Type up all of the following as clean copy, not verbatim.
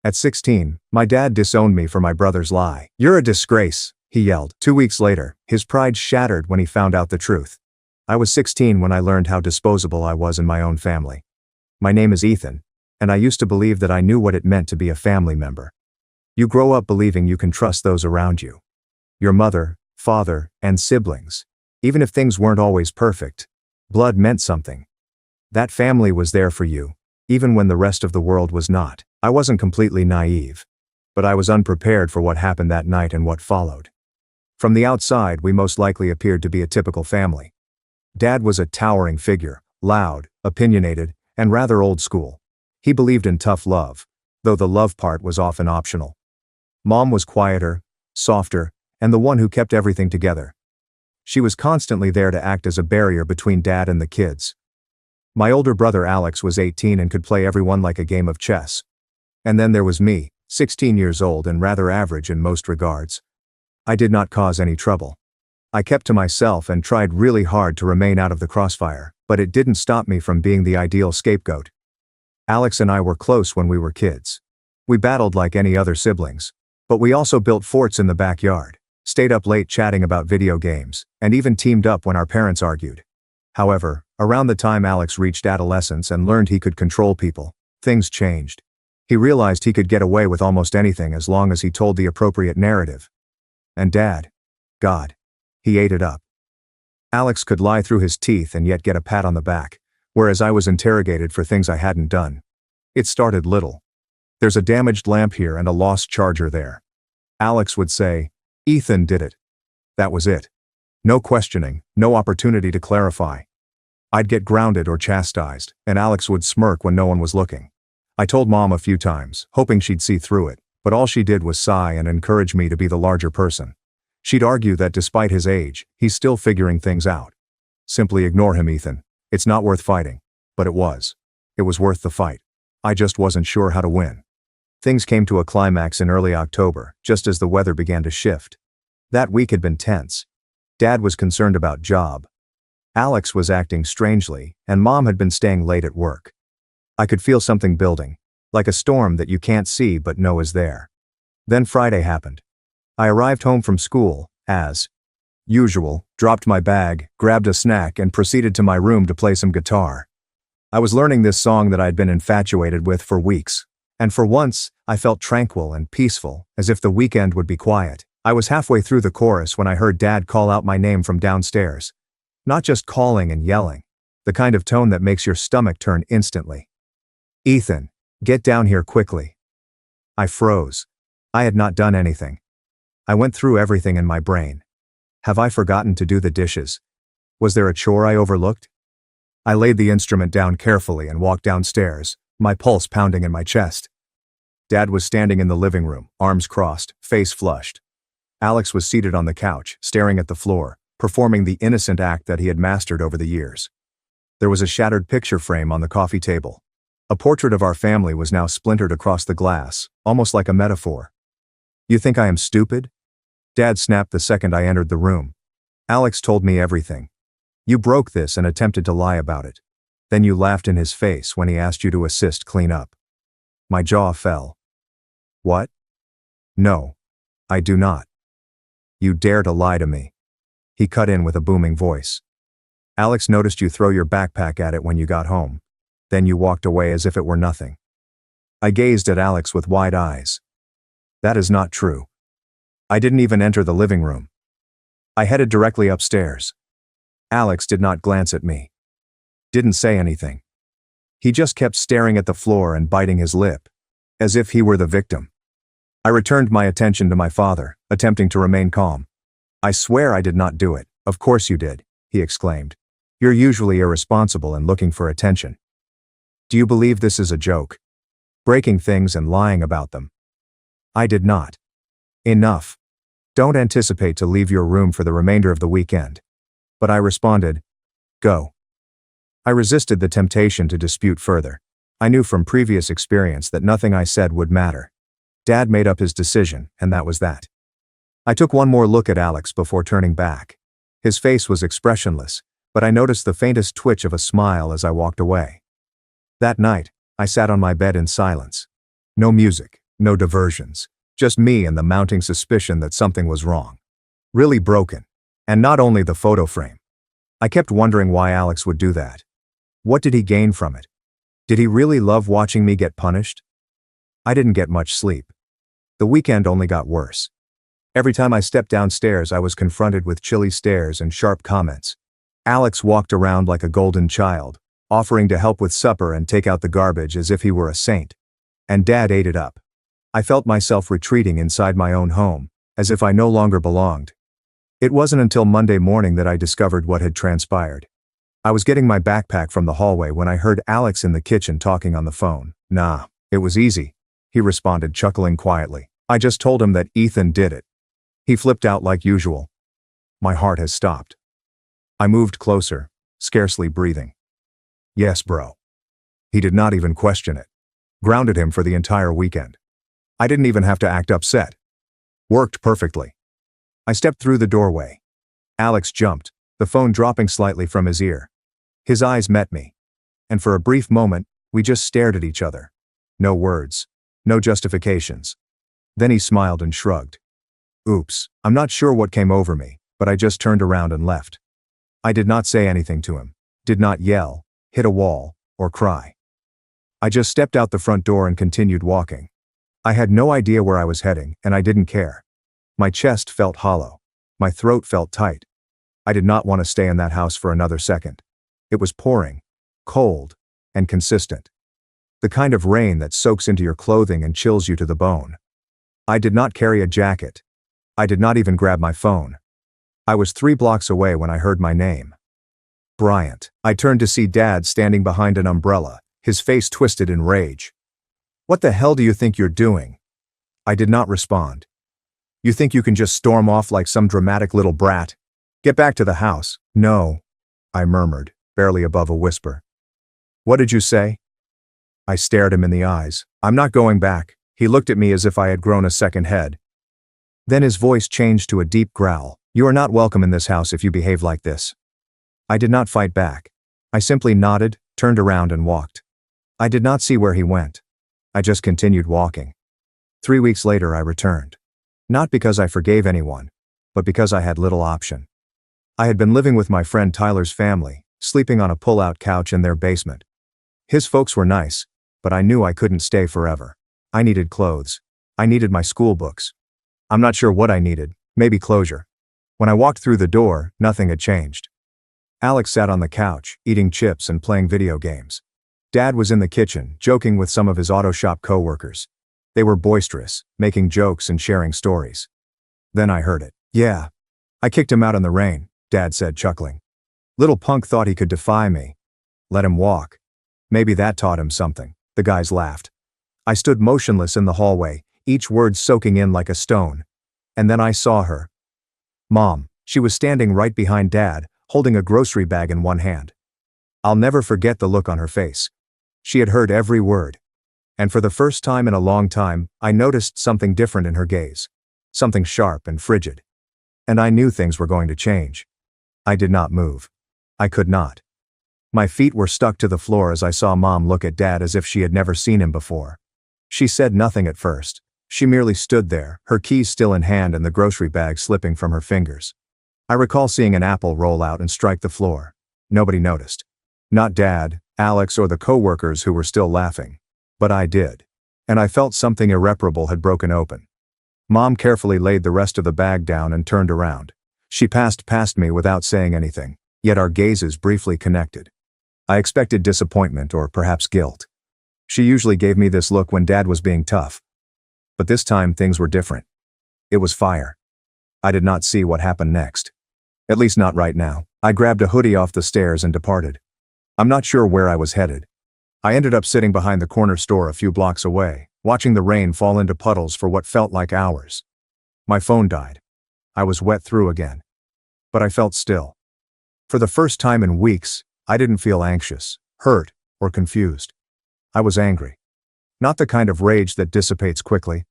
At 16, my dad disowned me for my brother's lie. "You're a disgrace," he yelled. 2 weeks later, his pride shattered when he found out the truth. I was 16 when I learned how disposable I was in my own family. My name is Ethan, and I used to believe that I knew what it meant to be a family member. You grow up believing you can trust those around you. Your mother, father, and siblings. Even if things weren't always perfect, blood meant something. That family was there for you, even when the rest of the world was not. I wasn't completely naive, but I was unprepared for what happened that night and what followed. From the outside, we most likely appeared to be a typical family. Dad was a towering figure, loud, opinionated, and rather old school. He believed in tough love, though the love part was often optional. Mom was quieter, softer, and the one who kept everything together. She was constantly there to act as a barrier between Dad and the kids. My older brother Alex was 18 and could play everyone like a game of chess. And then there was me, 16 years old and rather average in most regards. I did not cause any trouble. I kept to myself and tried really hard to remain out of the crossfire, but it didn't stop me from being the ideal scapegoat. Alex and I were close when we were kids. We battled like any other siblings, but we also built forts in the backyard, stayed up late chatting about video games, and even teamed up when our parents argued. However, around the time Alex reached adolescence and learned he could control people, things changed. He realized he could get away with almost anything as long as he told the appropriate narrative. And Dad, God, he ate it up. Alex could lie through his teeth and yet get a pat on the back, whereas I was interrogated for things I hadn't done. It started little. "There's a damaged lamp here and a lost charger there." Alex would say, "Ethan did it." That was it. No questioning, no opportunity to clarify. I'd get grounded or chastised, and Alex would smirk when no one was looking. I told Mom a few times, hoping she'd see through it, but all she did was sigh and encourage me to be the larger person. She'd argue that despite his age, he's still figuring things out. "Simply ignore him, Ethan. It's not worth fighting." But it was. It was worth the fight. I just wasn't sure how to win. Things came to a climax in early October, just as the weather began to shift. That week had been tense. Dad was concerned about job. Alex was acting strangely, and Mom had been staying late at work. I could feel something building, like a storm that you can't see but know is there. Then Friday happened. I arrived home from school, as usual, dropped my bag, grabbed a snack, and proceeded to my room to play some guitar. I was learning this song that I'd been infatuated with for weeks, and for once, I felt tranquil and peaceful, as if the weekend would be quiet. I was halfway through the chorus when I heard Dad call out my name from downstairs. Not just calling and yelling, the kind of tone that makes your stomach turn instantly. "Ethan, get down here quickly." I froze. I had not done anything. I went through everything in my brain. Have I forgotten to do the dishes? Was there a chore I overlooked? I laid the instrument down carefully and walked downstairs, my pulse pounding in my chest. Dad was standing in the living room, arms crossed, face flushed. Alex was seated on the couch, staring at the floor, performing the innocent act that he had mastered over the years. There was a shattered picture frame on the coffee table. A portrait of our family was now splintered across the glass, almost like a metaphor. "You think I am stupid?" Dad snapped the second I entered the room. "Alex told me everything. You broke this and attempted to lie about it. Then you laughed in his face when he asked you to assist clean up." My jaw fell. "What? No, I do not. You dare to lie to me." He cut in with a booming voice. "Alex noticed you throw your backpack at it when you got home. Then you walked away as if it were nothing." I gazed at Alex with wide eyes. "That is not true. I didn't even enter the living room. I headed directly upstairs." Alex did not glance at me. Didn't say anything. He just kept staring at the floor and biting his lip, as if he were the victim. I returned my attention to my father, attempting to remain calm. "I swear I did not do it." "Of course you did," he exclaimed. "You're usually irresponsible and looking for attention. Do you believe this is a joke? Breaking things and lying about them?" I did not. "Enough. Don't anticipate to leave your room for the remainder of the weekend." But I responded, "Go." I resisted the temptation to dispute further. I knew from previous experience that nothing I said would matter. Dad made up his decision, and that was that. I took one more look at Alex before turning back. His face was expressionless, but I noticed the faintest twitch of a smile as I walked away. That night, I sat on my bed in silence. No music, No diversions. Just me and the mounting suspicion that something was wrong. Really broken. And not only the photo frame. I kept wondering why Alex would do that. What did he gain from it? Did he really love watching me get punished? I didn't get much sleep. The weekend only got worse. Every time I stepped downstairs, I was confronted with chilly stares and sharp comments. Alex walked around like a golden child, offering to help with supper and take out the garbage as if he were a saint. And Dad ate it up. I felt myself retreating inside my own home, as if I no longer belonged. It wasn't until Monday morning that I discovered what had transpired. I was getting my backpack from the hallway when I heard Alex in the kitchen talking on the phone. "Nah, it was easy," he responded, chuckling quietly. "I just told him that Ethan did it." He flipped out like usual. My heart has stopped. I moved closer, scarcely breathing. "Yes, bro." He did not even question it. Grounded him for the entire weekend. I didn't even have to act upset. Worked perfectly. I stepped through the doorway. Alex jumped, the phone dropping slightly from his ear. His eyes met me. And for a brief moment, we just stared at each other. No words. No justifications. Then he smiled and shrugged. Oops, I'm not sure what came over me, but I just turned around and left. I did not say anything to him, did not yell, hit a wall, or cry. I just stepped out the front door and continued walking. I had no idea where I was heading, and I didn't care. My chest felt hollow. My throat felt tight. I did not want to stay in that house for another second. It was pouring, cold, and consistent. The kind of rain that soaks into your clothing and chills you to the bone. I did not carry a jacket. I did not even grab my phone. I was 3 blocks away when I heard my name. Bryant. I turned to see Dad standing behind an umbrella, his face twisted in rage. "What the hell do you think you're doing?" I did not respond. "You think you can just storm off like some dramatic little brat? Get back to the house." "No," I murmured, barely above a whisper. "What did you say?" I stared him in the eyes. "I'm not going back." He looked at me as if I had grown a second head. Then his voice changed to a deep growl. "You are not welcome in this house if you behave like this." I did not fight back. I simply nodded, turned around and walked. I did not see where he went. I just continued walking. 3 weeks later I returned. Not because I forgave anyone, but because I had little option. I had been living with my friend Tyler's family, sleeping on a pull-out couch in their basement. His folks were nice, but I knew I couldn't stay forever. I needed clothes. I needed my school books. I'm not sure what I needed, maybe closure. When I walked through the door, nothing had changed. Alex sat on the couch, eating chips and playing video games. Dad was in the kitchen, joking with some of his auto shop co-workers. They were boisterous, making jokes and sharing stories. Then I heard it. "Yeah. I kicked him out in the rain," Dad said, chuckling. "Little punk thought he could defy me. Let him walk. Maybe that taught him something." The guys laughed. I stood motionless in the hallway, each word soaking in like a stone. And then I saw her. Mom. She was standing right behind Dad, holding a grocery bag in one hand. I'll never forget the look on her face. She had heard every word. And for the first time in a long time, I noticed something different in her gaze. Something sharp and frigid. And I knew things were going to change. I did not move. I could not. My feet were stuck to the floor as I saw Mom look at Dad as if she had never seen him before. She said nothing at first. She merely stood there, her keys still in hand and the grocery bag slipping from her fingers. I recall seeing an apple roll out and strike the floor. Nobody noticed. Not Dad, Alex, or the co-workers who were still laughing. But I did. And I felt something irreparable had broken open. Mom carefully laid the rest of the bag down and turned around. She passed past me without saying anything, yet our gazes briefly connected. I expected disappointment or perhaps guilt. She usually gave me this look when Dad was being tough. But this time things were different. It was fire. I did not see what happened next. At least not right now. I grabbed a hoodie off the stairs and departed. I'm not sure where I was headed. I ended up sitting behind the corner store a few blocks away, watching the rain fall into puddles for what felt like hours. My phone died. I was wet through again. But I felt still. For the first time in weeks, I didn't feel anxious, hurt, or confused. I was angry. Not the kind of rage that dissipates quickly,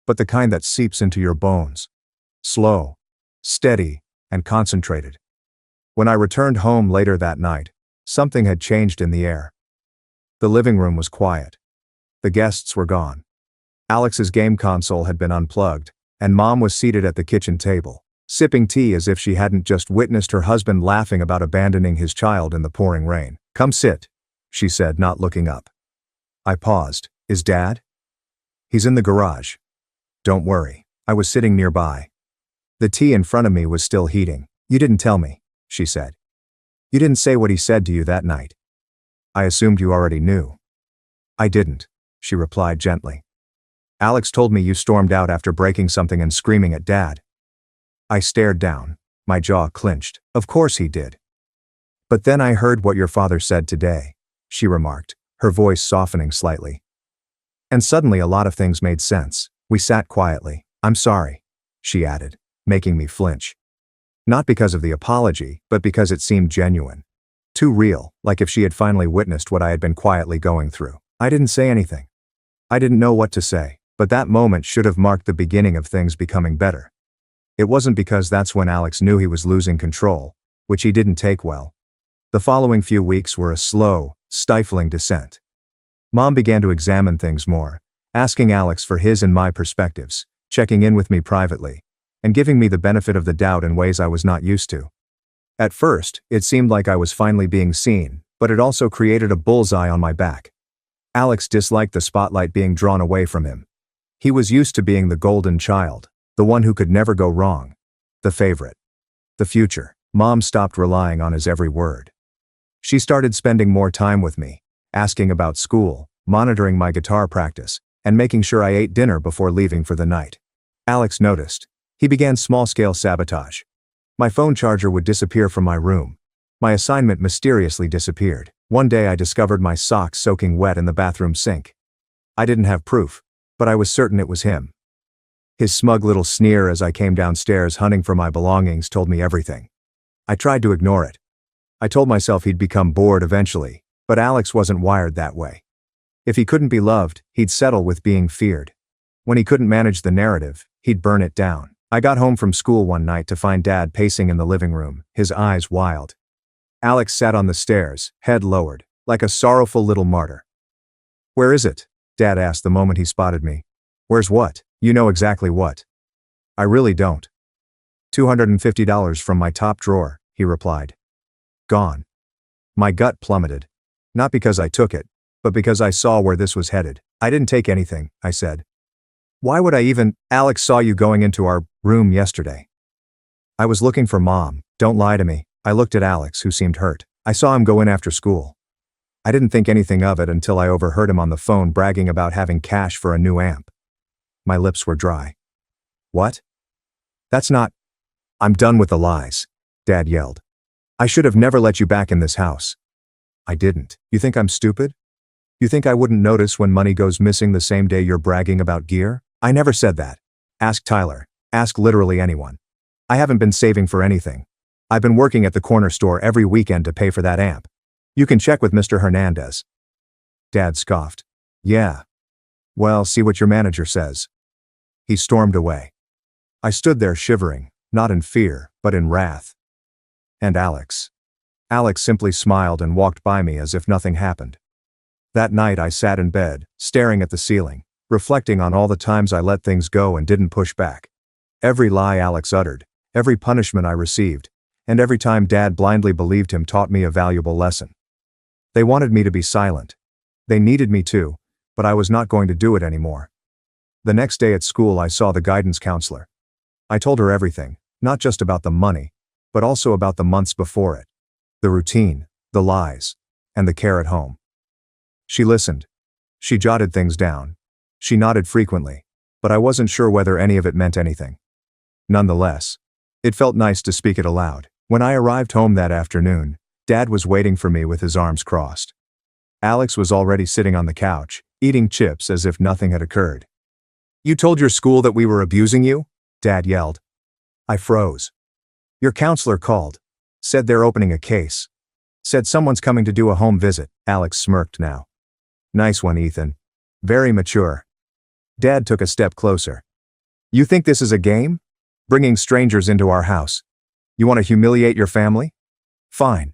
but the kind that seeps into your bones. Slow, steady, and concentrated. When I returned home later that night, something had changed in the air. The living room was quiet. The guests were gone. Alex's game console had been unplugged, and Mom was seated at the kitchen table, sipping tea as if she hadn't just witnessed her husband laughing about abandoning his child in the pouring rain. "Come sit," she said, not looking up. I paused. "Is Dad?" "He's in the garage." "Don't worry." I was sitting nearby. The tea in front of me was still heating. "You didn't tell me," she said. "You didn't say what he said to you that night." "I assumed you already knew." "I didn't," she replied gently. "Alex told me you stormed out after breaking something and screaming at Dad." I stared down. My jaw clenched. "Of course he did." "But then I heard what your father said today," she remarked, her voice softening slightly. "And suddenly a lot of things made sense." We sat quietly. "I'm sorry," she added, making me flinch. Not because of the apology, but because it seemed genuine. Too real, like if she had finally witnessed what I had been quietly going through. I didn't say anything. I didn't know what to say, but that moment should have marked the beginning of things becoming better. It wasn't because that's when Alex knew he was losing control, which he didn't take well. The following few weeks were a slow, stifling descent. Mom began to examine things more, asking Alex for his and my perspectives, checking in with me privately, and giving me the benefit of the doubt in ways I was not used to. At first, it seemed like I was finally being seen, but it also created a bullseye on my back. Alex disliked the spotlight being drawn away from him. He was used to being the golden child, the one who could never go wrong, the favorite. The future. Mom stopped relying on his every word. She started spending more time with me, asking about school, monitoring my guitar practice, and making sure I ate dinner before leaving for the night. Alex noticed. He began small-scale sabotage. My phone charger would disappear from my room. My assignment mysteriously disappeared. One day I discovered my socks soaking wet in the bathroom sink. I didn't have proof, but I was certain it was him. His smug little sneer as I came downstairs hunting for my belongings told me everything. I tried to ignore it. I told myself he'd become bored eventually, but Alex wasn't wired that way. If he couldn't be loved, he'd settle with being feared. When he couldn't manage the narrative, he'd burn it down. I got home from school one night to find Dad pacing in the living room, his eyes wild. Alex sat on the stairs, head lowered, like a sorrowful little martyr. "Where is it?" Dad asked the moment he spotted me. "Where's what?" "You know exactly what." "I really don't." $250 from my top drawer," he replied. "Gone." My gut plummeted. Not because I took it, but because I saw where this was headed. "I didn't take anything," I said. "Why would I even—" "Alex saw you going into our room yesterday." "I was looking for Mom. Don't lie to me." I looked at Alex, who seemed hurt. "I saw him go in after school." I didn't think anything of it until I overheard him on the phone bragging about having cash for a new amp. My lips were dry. "What? That's not—" "I'm done with the lies," Dad yelled. "I should have never let you back in this house." "I didn't. You think I'm stupid? You think I wouldn't notice when money goes missing the same day you're bragging about gear? I never said that. Ask Tyler. Ask literally anyone. I haven't been saving for anything. I've been working at the corner store every weekend to pay for that amp. You can check with Mr. Hernandez." Dad scoffed. "Yeah. Well, see what your manager says." He stormed away. I stood there shivering, not in fear, but in wrath. And Alex. Alex simply smiled and walked by me as if nothing happened. That night I sat in bed, staring at the ceiling, reflecting on all the times I let things go and didn't push back. Every lie Alex uttered, every punishment I received, and every time Dad blindly believed him taught me a valuable lesson. They wanted me to be silent. They needed me to, but I was not going to do it anymore. The next day at school I saw the guidance counselor. I told her everything, not just about the money, but also about the months before it. The routine, the lies, and the care at home. She listened. She jotted things down. She nodded frequently, but I wasn't sure whether any of it meant anything. Nonetheless, it felt nice to speak it aloud. When I arrived home that afternoon, Dad was waiting for me with his arms crossed. Alex was already sitting on the couch, eating chips as if nothing had occurred. "You told your school that we were abusing you?" Dad yelled. I froze. "Your counselor called. Said they're opening a case. Said someone's coming to do a home visit." Alex smirked now. "Nice one, Ethan. Very mature." Dad took a step closer. "You think this is a game? Bringing strangers into our house? You want to humiliate your family? Fine.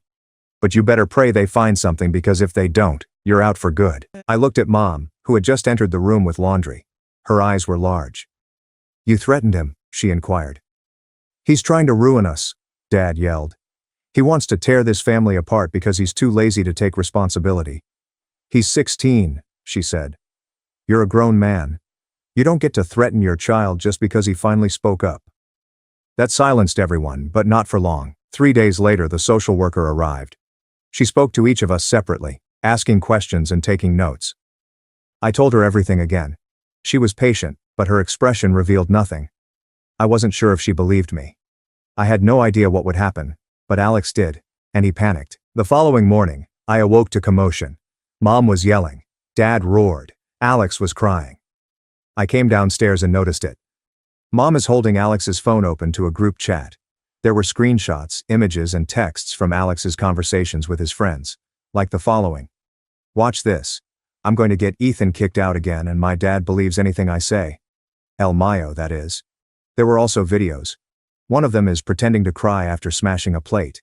But you better pray they find something, because if they don't, you're out for good." I looked at Mom, who had just entered the room with laundry. Her eyes were large. "You threatened him?" she inquired. "He's trying to ruin us," Dad yelled. "He wants to tear this family apart because he's too lazy to take responsibility." "He's 16, she said. "You're a grown man. You don't get to threaten your child just because he finally spoke up." That silenced everyone, but not for long. 3 days later, the social worker arrived. She spoke to each of us separately, asking questions and taking notes. I told her everything again. She was patient, but her expression revealed nothing. I wasn't sure if she believed me. I had no idea what would happen, but Alex did, and he panicked. The following morning, I awoke to commotion. Mom was yelling. Dad roared. Alex was crying. I came downstairs and noticed it. Mom is holding Alex's phone open to a group chat. There were screenshots, images, and texts from Alex's conversations with his friends, like the following. "Watch this. I'm going to get Ethan kicked out again and my dad believes anything I say. El Mayo, that is." There were also videos. One of them is pretending to cry after smashing a plate.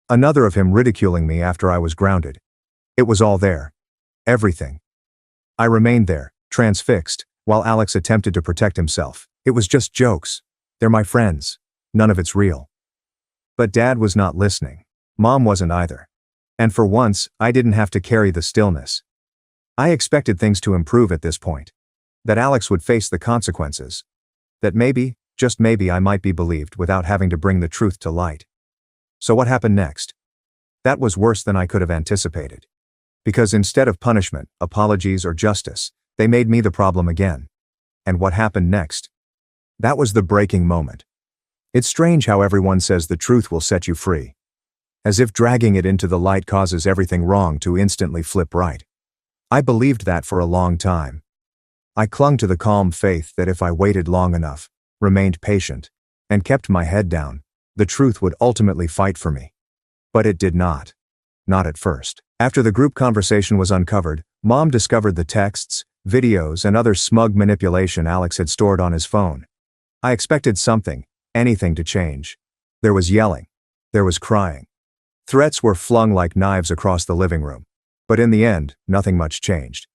Another of him ridiculing me after I was grounded. It was all there. Everything. I remained there, transfixed, while Alex attempted to protect himself. It was just jokes. They're my friends. None of it's real. But Dad was not listening. Mom wasn't either. And for once, I didn't have to carry the stillness. I expected things to improve at this point. That Alex would face the consequences. That maybe, just maybe, I might be believed without having to bring the truth to light. So what happened next? That was worse than I could have anticipated. Because instead of punishment, apologies, or justice, they made me the problem again. And what happened next? That was the breaking moment. It's strange how everyone says the truth will set you free. As if dragging it into the light causes everything wrong to instantly flip right. I believed that for a long time. I clung to the calm faith that if I waited long enough, remained patient, and kept my head down, the truth would ultimately fight for me. But it did not. Not at first. After the group conversation was uncovered, Mom discovered the texts, videos, and other smug manipulation Alex had stored on his phone. I expected something, anything to change. There was yelling. There was crying. Threats were flung like knives across the living room. But in the end, nothing much changed.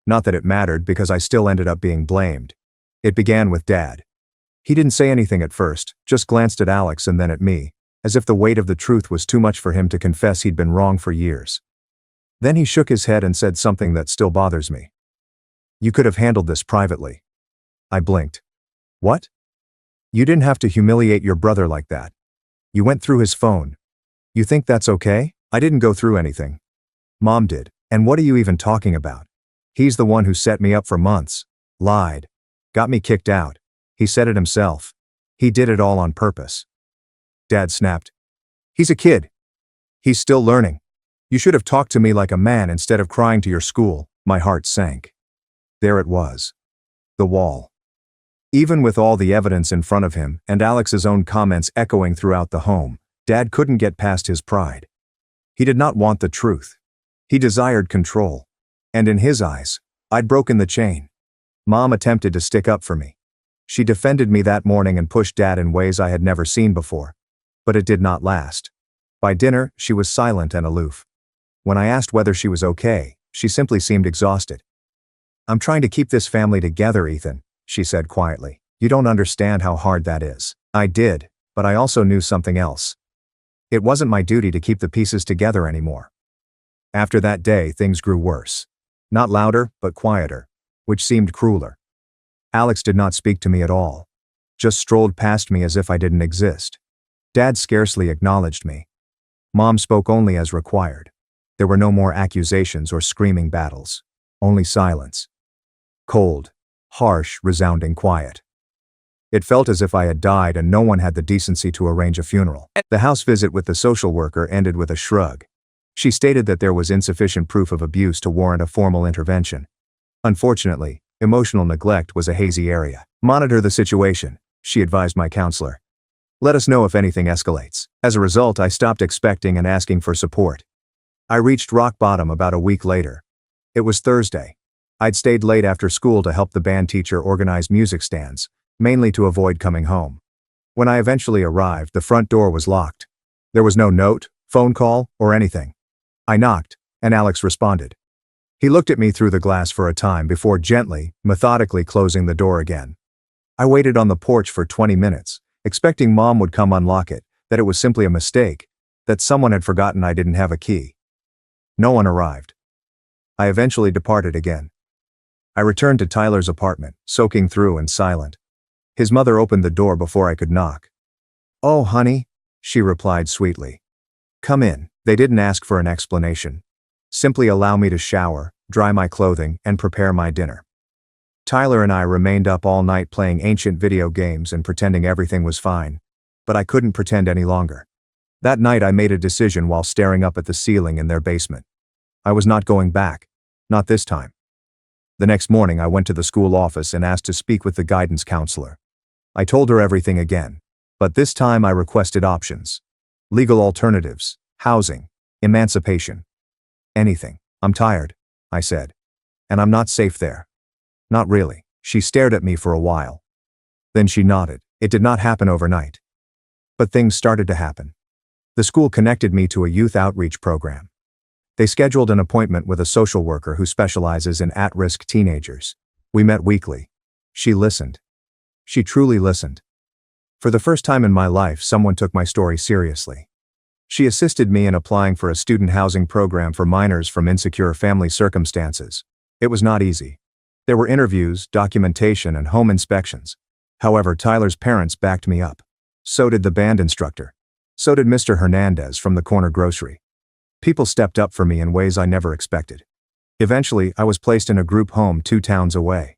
Not that it mattered because I still ended up being blamed. It began with Dad. He didn't say anything at first, just glanced at Alex and then at me, as if the weight of the truth was too much for him to confess he'd been wrong for years. Then he shook his head and said something that still bothers me. "You could have handled this privately." I blinked. "What?" "You didn't have to humiliate your brother like that. You went through his phone. You think that's okay?" "I didn't go through anything. Mom did. And what are you even talking about? He's the one who set me up for months. Lied. Got me kicked out. He said it himself. He did it all on purpose." Dad snapped. "He's a kid. He's still learning. You should have talked to me like a man instead of crying to your school." My heart sank. There it was. The wall. Even with all the evidence in front of him and Alex's own comments echoing throughout the home, Dad couldn't get past his pride. He did not want the truth. He desired control. And in his eyes, I'd broken the chain. Mom attempted to stick up for me. She defended me that morning and pushed Dad in ways I had never seen before. But it did not last. By dinner, she was silent and aloof. When I asked whether she was okay, she simply seemed exhausted. "I'm trying to keep this family together, Ethan," she said quietly. "You don't understand how hard that is." I did, but I also knew something else. It wasn't my duty to keep the pieces together anymore. After that day, things grew worse. Not louder, but quieter, which seemed crueler. Alex did not speak to me at all. Just strolled past me as if I didn't exist. Dad scarcely acknowledged me. Mom spoke only as required. There were no more accusations or screaming battles. Only silence. Cold, harsh, resounding quiet. It felt as if I had died and no one had the decency to arrange a funeral. The house visit with the social worker ended with a shrug. She stated that there was insufficient proof of abuse to warrant a formal intervention. Unfortunately, emotional neglect was a hazy area. "Monitor the situation," she advised my counselor. "Let us know if anything escalates." As a result, I stopped expecting and asking for support. I reached rock bottom about a week later. It was Thursday. I'd stayed late after school to help the band teacher organize music stands, mainly to avoid coming home. When I eventually arrived, the front door was locked. There was no note, phone call, or anything. I knocked, and Alex responded. He looked at me through the glass for a time before gently, methodically closing the door again. I waited on the porch for 20 minutes, expecting Mom would come unlock it, that it was simply a mistake, that someone had forgotten I didn't have a key. No one arrived. I eventually departed again. I returned to Tyler's apartment, soaking through and silent. His mother opened the door before I could knock. "Oh, honey," she replied sweetly. "Come in." They didn't ask for an explanation. Simply allow me to shower, dry my clothing, and prepare my dinner. Tyler and I remained up all night playing ancient video games and pretending everything was fine, but I couldn't pretend any longer. That night I made a decision while staring up at the ceiling in their basement. I was not going back. Not this time. The next morning I went to the school office and asked to speak with the guidance counselor. I told her everything again, but this time I requested options. Legal alternatives, housing, emancipation. Anything. "I'm tired," I said. "And I'm not safe there." "Not really." She stared at me for a while. Then she nodded. It did not happen overnight. But things started to happen. The school connected me to a youth outreach program. They scheduled an appointment with a social worker who specializes in at-risk teenagers. We met weekly. She listened. She truly listened. For the first time in my life, someone took my story seriously. She assisted me in applying for a student housing program for minors from insecure family circumstances. It was not easy. There were interviews, documentation, and home inspections. However, Tyler's parents backed me up. So did the band instructor. So did Mr. Hernandez from the corner grocery. People stepped up for me in ways I never expected. Eventually, I was placed in a group home 2 towns away.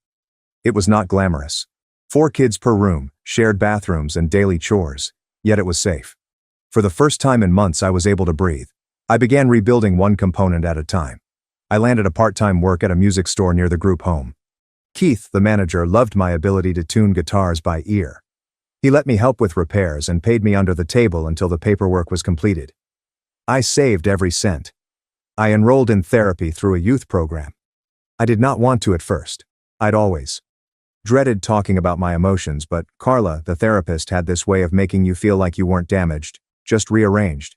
It was not glamorous. 4 kids per room, shared bathrooms, and daily chores, yet it was safe. For the first time in months, I was able to breathe. I began rebuilding one component at a time. I landed a part-time work at a music store near the group home. Keith, the manager, loved my ability to tune guitars by ear. He let me help with repairs and paid me under the table until the paperwork was completed. I saved every cent. I enrolled in therapy through a youth program. I did not want to at first. I'd always dreaded talking about my emotions, but Carla, the therapist, had this way of making you feel like you weren't damaged, just rearranged.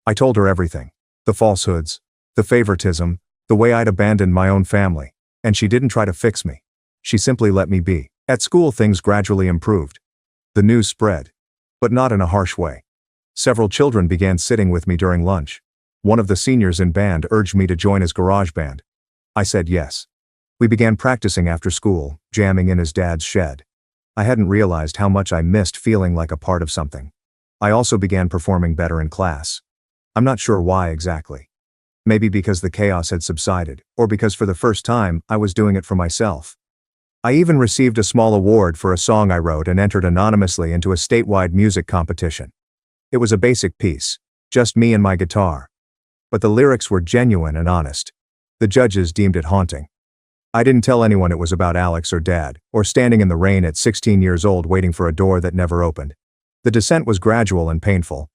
I told her everything. The falsehoods, the favoritism, the way I'd abandoned my own family, and she didn't try to fix me. She simply let me be. At school, things gradually improved. The news spread, but not in a harsh way. Several children began sitting with me during lunch. One of the seniors in band urged me to join his garage band. I said yes. We began practicing after school, jamming in his dad's shed. I hadn't realized how much I missed feeling like a part of something. I also began performing better in class. I'm not sure why exactly. Maybe because the chaos had subsided, or because for the first time, I was doing it for myself. I even received a small award for a song I wrote and entered anonymously into a statewide music competition. It was a basic piece, just me and my guitar. But the lyrics were genuine and honest. The judges deemed it haunting. I didn't tell anyone it was about Alex or Dad, or standing in the rain at 16 years old waiting for a door that never opened. The descent was gradual and painful.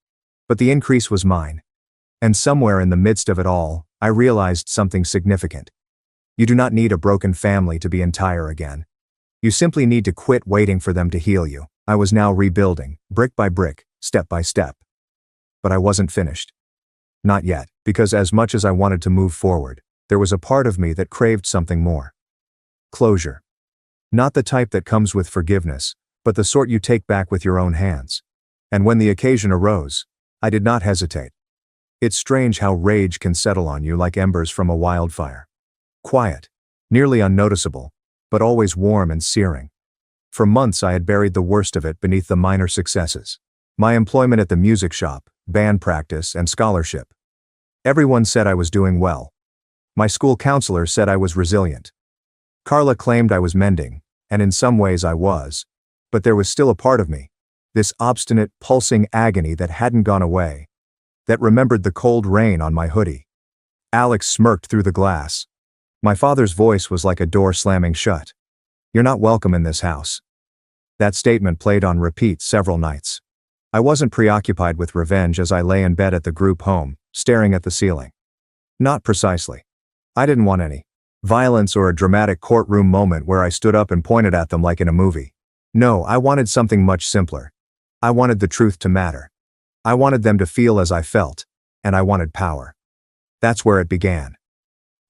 But the increase was mine. And somewhere in the midst of it all, I realized something significant. You do not need a broken family to be entire again. You simply need to quit waiting for them to heal you. I was now rebuilding, brick by brick, step by step. But I wasn't finished. Not yet, because as much as I wanted to move forward, there was a part of me that craved something more. Closure. Not the type that comes with forgiveness, but the sort you take back with your own hands. And when the occasion arose, I did not hesitate. It's strange how rage can settle on you like embers from a wildfire. Quiet, nearly unnoticeable, but always warm and searing. For months I had buried the worst of it beneath the minor successes. My employment at the music shop, band practice, and scholarship. Everyone said I was doing well. My school counselor said I was resilient. Carla claimed I was mending, and in some ways I was. But there was still a part of me, this obstinate, pulsing agony that hadn't gone away, that remembered the cold rain on my hoodie. Alex smirked through the glass. My father's voice was like a door slamming shut. "You're not welcome in this house." That statement played on repeat several nights. I wasn't preoccupied with revenge as I lay in bed at the group home, staring at the ceiling. Not precisely. I didn't want any violence or a dramatic courtroom moment where I stood up and pointed at them like in a movie. No, I wanted something much simpler. I wanted the truth to matter. I wanted them to feel as I felt, and I wanted power. That's where it began.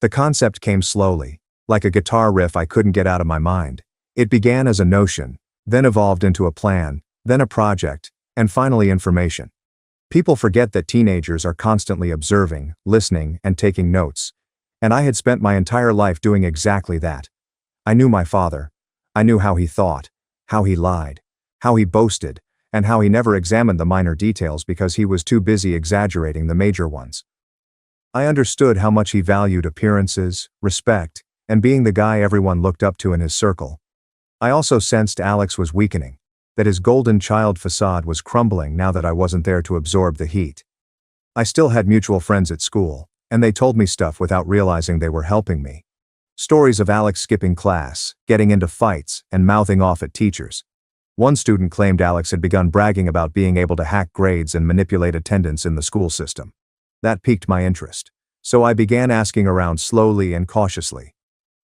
The concept came slowly, like a guitar riff I couldn't get out of my mind. It began as a notion, then evolved into a plan, then a project, and finally information. People forget that teenagers are constantly observing, listening, and taking notes. And I had spent my entire life doing exactly that. I knew my father. I knew how he thought, how he lied, how he boasted, and how he never examined the minor details because he was too busy exaggerating the major ones. I understood how much he valued appearances, respect, and being the guy everyone looked up to in his circle. I also sensed Alex was weakening, that his golden child facade was crumbling now that I wasn't there to absorb the heat. I still had mutual friends at school, and they told me stuff without realizing they were helping me. Stories of Alex skipping class, getting into fights, and mouthing off at teachers. One student claimed Alex had begun bragging about being able to hack grades and manipulate attendance in the school system. That piqued my interest, so I began asking around slowly and cautiously.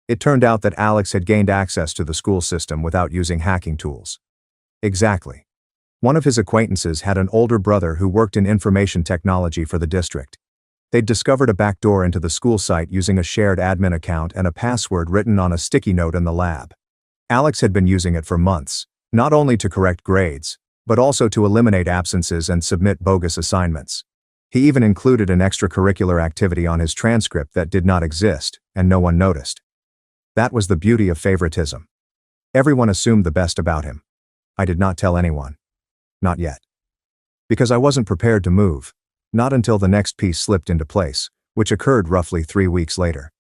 It turned out that Alex had gained access to the school system without using hacking tools. Exactly. One of his acquaintances had an older brother who worked in information technology for the district. They'd discovered a backdoor into the school site using a shared admin account and a password written on a sticky note in the lab. Alex had been using it for months, not only to correct grades, but also to eliminate absences and submit bogus assignments. He even included an extracurricular activity on his transcript that did not exist, and no one noticed. That was the beauty of favoritism. Everyone assumed the best about him. I did not tell anyone. Not yet. Because I wasn't prepared to move, not until the next piece slipped into place, which occurred roughly 3 weeks later.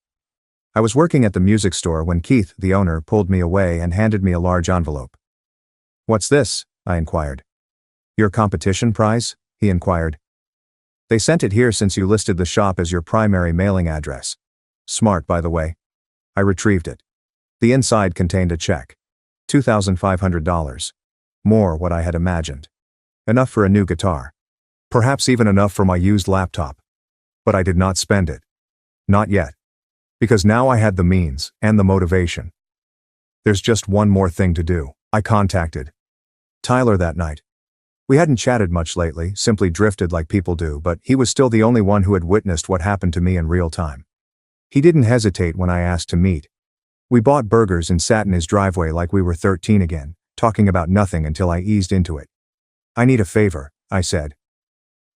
I was working at the music store when Keith, the owner, pulled me away and handed me a large envelope. "What's this?" I inquired. "Your competition prize?" he inquired. "They sent it here since you listed the shop as your primary mailing address." Smart, by the way. I retrieved it. The inside contained a check. $2,500. More what I had imagined. Enough for a new guitar. Perhaps even enough for my used laptop. But I did not spend it. Not yet. Because now I had the means, and the motivation. There's just one more thing to do. I contacted Tyler that night. We hadn't chatted much lately, simply drifted like people do, but he was still the only one who had witnessed what happened to me in real time. He didn't hesitate when I asked to meet. We bought burgers and sat in his driveway like we were 13 again, talking about nothing until I eased into it. "I need a favor," I said.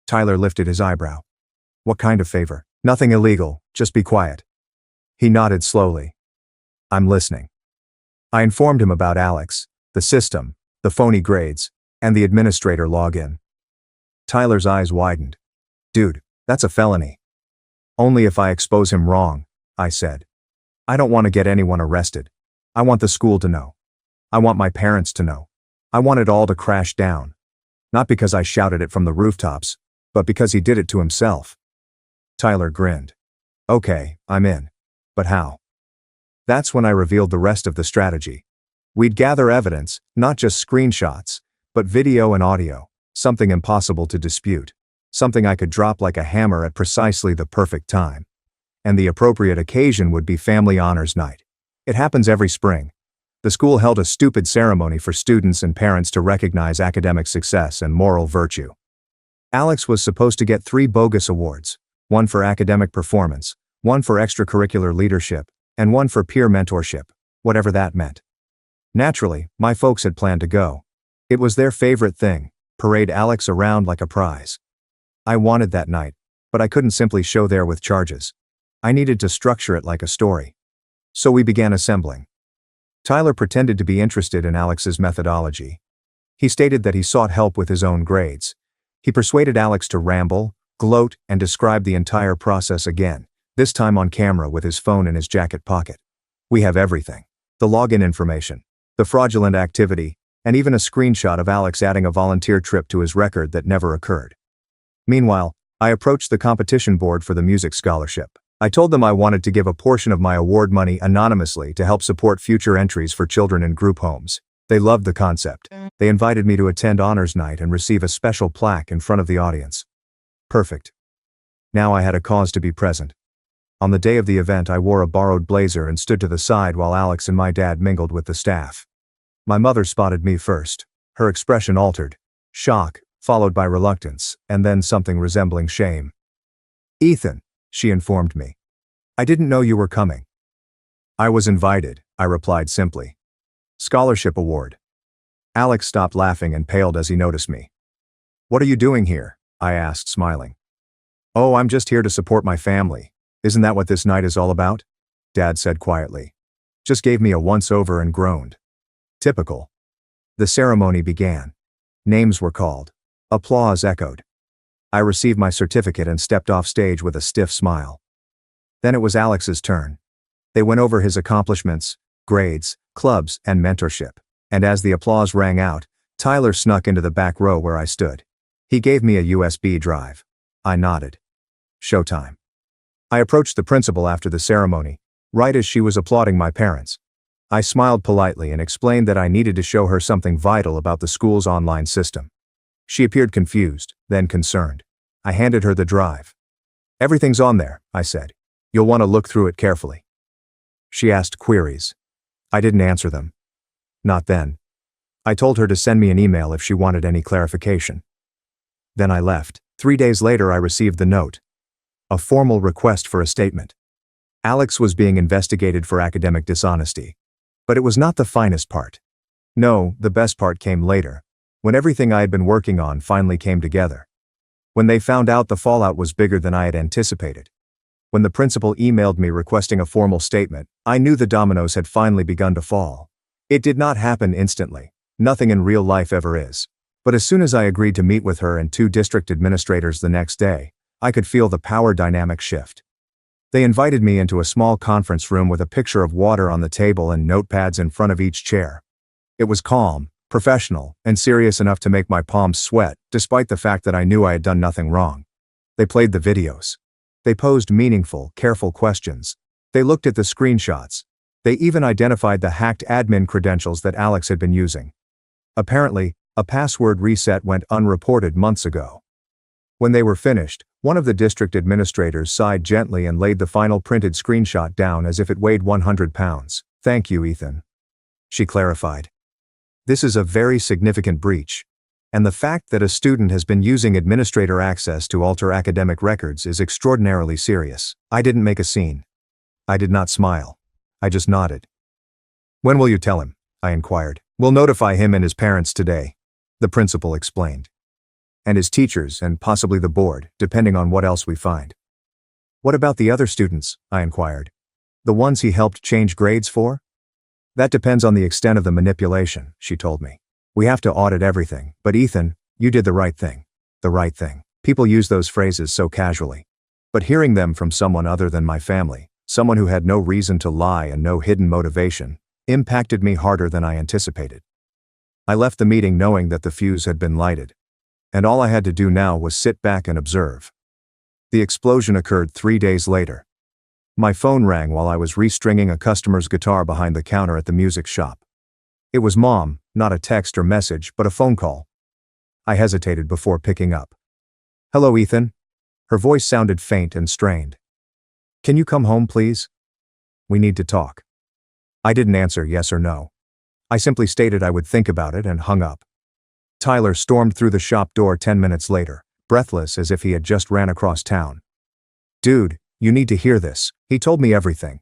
Tyler lifted his eyebrow. "What kind of favor?" "Nothing illegal, just be quiet." He nodded slowly. "I'm listening." I informed him about Alex, the system, the phony grades, and the administrator login. Tyler's eyes widened. "Dude, that's a felony." "Only if I expose him wrong," I said. "I don't want to get anyone arrested. I want the school to know. I want my parents to know. I want it all to crash down. Not because I shouted it from the rooftops, but because he did it to himself." Tyler grinned. "Okay, I'm in. But how?" That's when I revealed the rest of the strategy. We'd gather evidence, not just screenshots, but video and audio, something impossible to dispute, something I could drop like a hammer at precisely the perfect time. And the appropriate occasion would be family honors night. It happens every spring. The school held a stupid ceremony for students and parents to recognize academic success and moral virtue. Alex was supposed to get 3 bogus awards, one for academic performance, one for extracurricular leadership, and one for peer mentorship, whatever that meant. Naturally, my folks had planned to go. It was their favorite thing, parade Alex around like a prize. I wanted that night, but I couldn't simply show there with charges. I needed to structure it like a story. So we began assembling. Tyler pretended to be interested in Alex's methodology. He stated that he sought help with his own grades. He persuaded Alex to ramble, gloat, and describe the entire process again, this time on camera with his phone in his jacket pocket. We have everything. The login information, the fraudulent activity, and even a screenshot of Alex adding a volunteer trip to his record that never occurred. Meanwhile, I approached the competition board for the music scholarship. I told them I wanted to give a portion of my award money anonymously to help support future entries for children in group homes. They loved the concept. They invited me to attend honors night and receive a special plaque in front of the audience. Perfect. Now I had a cause to be present. On the day of the event, I wore a borrowed blazer and stood to the side while Alex and my dad mingled with the staff. My mother spotted me first. Her expression altered. Shock, followed by reluctance, and then something resembling shame. "Ethan," she informed me. I didn't know you were coming. I was invited, I replied simply. Scholarship award. Alex stopped laughing and paled as he noticed me. What are you doing here? I asked, smiling. Oh, I'm just here to support my family. Isn't that what this night is all about? Dad said quietly. Just gave me a once-over and groaned. Typical. The ceremony began. Names were called. Applause echoed. I received my certificate and stepped off stage with a stiff smile. Then it was Alex's turn. They went over his accomplishments, grades, clubs, and mentorship. And as the applause rang out, Tyler snuck into the back row where I stood. He gave me a USB drive. I nodded. Showtime. I approached the principal after the ceremony, right as she was applauding my parents. I smiled politely and explained that I needed to show her something vital about the school's online system. She appeared confused, then concerned. I handed her the drive. Everything's on there, I said. You'll want to look through it carefully. She asked queries. I didn't answer them. Not then. I told her to send me an email if she wanted any clarification. Then I left. 3 days later I received the note. A formal request for a statement. Alex was being investigated for academic dishonesty. But it was not the finest part. No, the best part came later, when everything I had been working on finally came together. When they found out the fallout was bigger than I had anticipated. When the principal emailed me requesting a formal statement, I knew the dominoes had finally begun to fall. It did not happen instantly. Nothing in real life ever is. But as soon as I agreed to meet with her and 2 district administrators the next day, I could feel the power dynamic shift. They invited me into a small conference room with a picture of water on the table and notepads in front of each chair. It was calm, professional, and serious enough to make my palms sweat, despite the fact that I knew I had done nothing wrong. They played the videos. They posed meaningful, careful questions. They looked at the screenshots. They even identified the hacked admin credentials that Alex had been using. Apparently, a password reset went unreported months ago. When they were finished, one of the district administrators sighed gently and laid the final printed screenshot down as if it weighed 100 pounds. Thank you, Ethan. She clarified. This is a very significant breach. And the fact that a student has been using administrator access to alter academic records is extraordinarily serious. I didn't make a scene. I did not smile. I just nodded. When will you tell him? I inquired. We'll notify him and his parents today, the principal explained. And his teachers and possibly the board, depending on what else we find. What about the other students? I inquired. The ones he helped change grades for? That depends on the extent of the manipulation, she told me. We have to audit everything, but Ethan, you did the right thing. The right thing. People use those phrases so casually. But hearing them from someone other than my family, someone who had no reason to lie and no hidden motivation, impacted me harder than I anticipated. I left the meeting knowing that the fuse had been lighted. And all I had to do now was sit back and observe. The explosion occurred 3 days later. My phone rang while I was restringing a customer's guitar behind the counter at the music shop. It was Mom, not a text or message, but a phone call. I hesitated before picking up. Hello, Ethan. Her voice sounded faint and strained. Can you come home, please? We need to talk. I didn't answer yes or no. I simply stated I would think about it and hung up. Tyler stormed through the shop door 10 minutes later, breathless as if he had just ran across town. Dude, you need to hear this. He told me everything.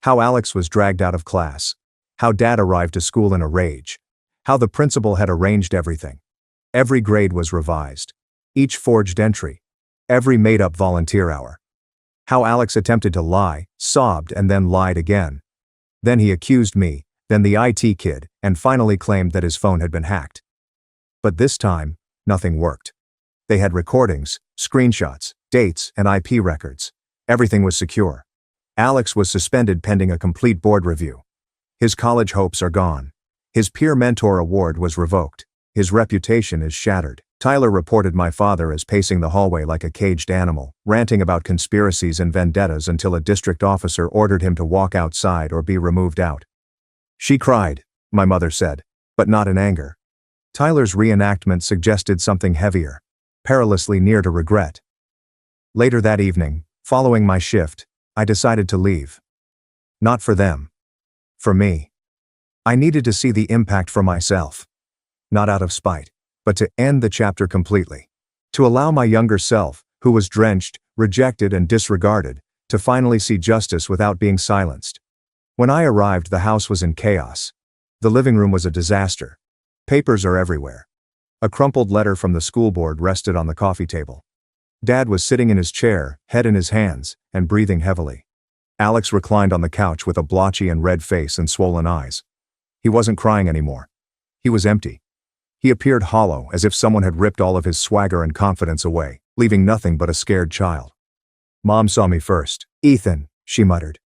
How Alex was dragged out of class. How Dad arrived to school in a rage. How the principal had arranged everything. Every grade was revised. Each forged entry. Every made-up volunteer hour. How Alex attempted to lie, sobbed, and then lied again. Then he accused me, then the IT kid, and finally claimed that his phone had been hacked. But this time, nothing worked. They had recordings, screenshots, dates, and IP records. Everything was secure. Alex was suspended pending a complete board review. His college hopes are gone. His peer mentor award was revoked. His reputation is shattered. Tyler reported my father as pacing the hallway like a caged animal, ranting about conspiracies and vendettas until a district officer ordered him to walk outside or be removed out. She cried, my mother said, but not in anger. Tyler's reenactment suggested something heavier, perilously near to regret. Later that evening, following my shift, I decided to leave. Not for them. For me. I needed to see the impact for myself. Not out of spite, but to end the chapter completely. To allow my younger self, who was drenched, rejected, and disregarded, To finally see justice without being silenced. When I arrived, the house was in chaos. The living room was a disaster. Papers are everywhere. A crumpled letter from the school board rested on the coffee table. Dad was sitting in his chair, head in his hands, and breathing heavily. Alex reclined on the couch with a blotchy and red face and swollen eyes. He wasn't crying anymore. He was empty. He appeared hollow, as if someone had ripped all of his swagger and confidence away, leaving nothing but a scared child. Mom saw me first. "Ethan," she muttered.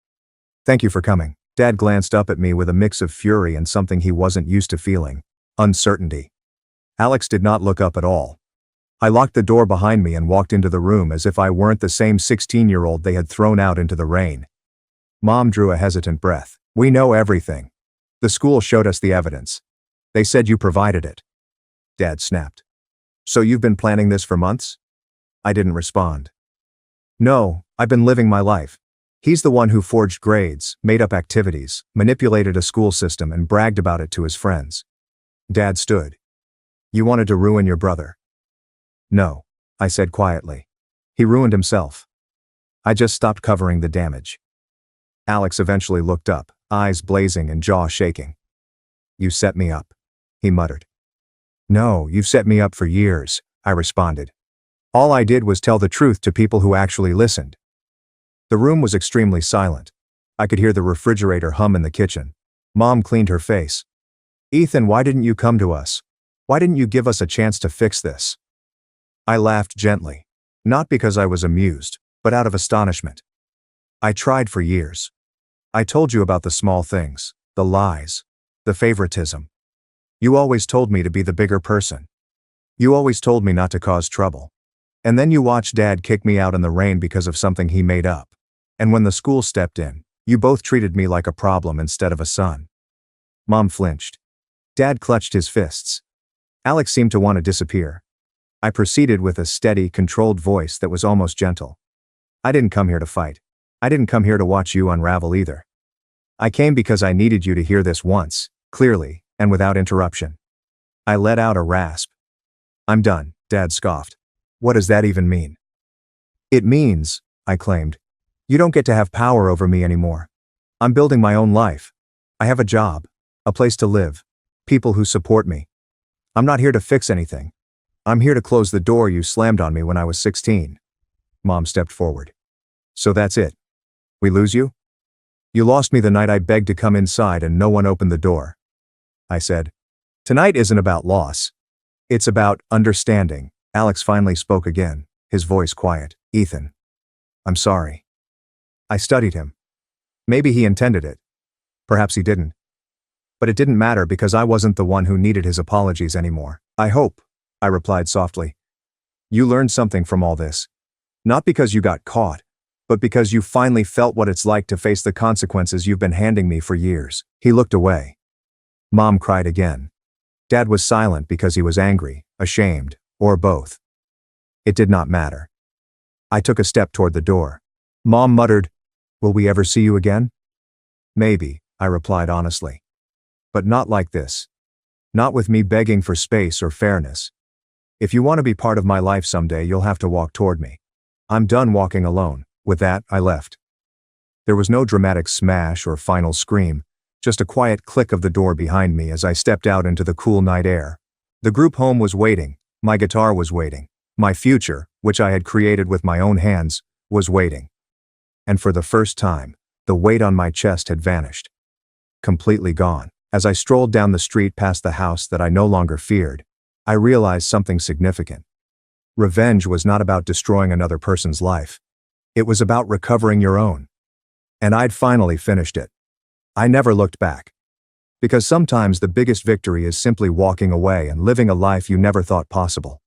"Thank you for coming." Dad glanced up at me with a mix of fury and something he wasn't used to feeling: uncertainty. Alex did not look up at all. I locked the door behind me and walked into the room as if I weren't the same 16-year-old they had thrown out into the rain. Mom drew a hesitant breath. "We know everything. The school showed us the evidence. They said you provided it." Dad snapped. "So you've been planning this for months?" I didn't respond. "No, I've been living my life. He's the one who forged grades, made up activities, manipulated a school system, and bragged about it to his friends." Dad stood. "You wanted to ruin your brother." "No," I said quietly. "He ruined himself. I just stopped covering the damage." Alex eventually looked up, eyes blazing and jaw shaking. "You set me up," he muttered. "No, you've set me up for years," I responded. "All I did was tell the truth to people who actually listened." The room was extremely silent. I could hear the refrigerator hum in the kitchen. Mom cleaned her face. "Ethan, why didn't you come to us? Why didn't you give us a chance to fix this?" I laughed gently. Not because I was amused, but out of astonishment. "I tried for years. I told you about the small things, the lies, the favoritism. You always told me to be the bigger person. You always told me not to cause trouble. And then you watched Dad kick me out in the rain because of something he made up. And when the school stepped in, you both treated me like a problem instead of a son." Mom flinched. Dad clutched his fists. Alex seemed to want to disappear. I proceeded with a steady, controlled voice that was almost gentle. "I didn't come here to fight. I didn't come here to watch you unravel either. I came because I needed you to hear this once, clearly, and without interruption." I let out a rasp. "I'm done," Dad scoffed. "What does that even mean?" "It means," I claimed, "you don't get to have power over me anymore. I'm building my own life. I have a job, a place to live, people who support me. I'm not here to fix anything. I'm here to close the door you slammed on me when I was 16. Mom stepped forward. "So that's it? We lose you?" "You lost me the night I begged to come inside and no one opened the door," I said. "Tonight isn't about loss. It's about understanding." Alex finally spoke again, his voice quiet. "Ethan, I'm sorry." I studied him. Maybe he intended it. Perhaps he didn't. But it didn't matter because I wasn't the one who needed his apologies anymore. "I hope," I replied softly, "you learned something from all this. Not because you got caught, but because you finally felt what it's like to face the consequences you've been handing me for years." He looked away. Mom cried again. Dad was silent because he was angry, ashamed, or both. It did not matter. I took a step toward the door. Mom muttered, "Will we ever see you again?" "Maybe," I replied honestly. "But not like this. Not with me begging for space or fairness. If you want to be part of my life someday, you'll have to walk toward me. I'm done walking alone." With that, I left. There was no dramatic smash or final scream, just a quiet click of the door behind me as I stepped out into the cool night air. The group home was waiting, my guitar was waiting, my future, which I had created with my own hands, was waiting. And for the first time, the weight on my chest had vanished. Completely gone. As I strolled down the street past the house that I no longer feared, I realized something significant. Revenge was not about destroying another person's life. It was about recovering your own. And I'd finally finished it. I never looked back. Because sometimes the biggest victory is simply walking away and living a life you never thought possible.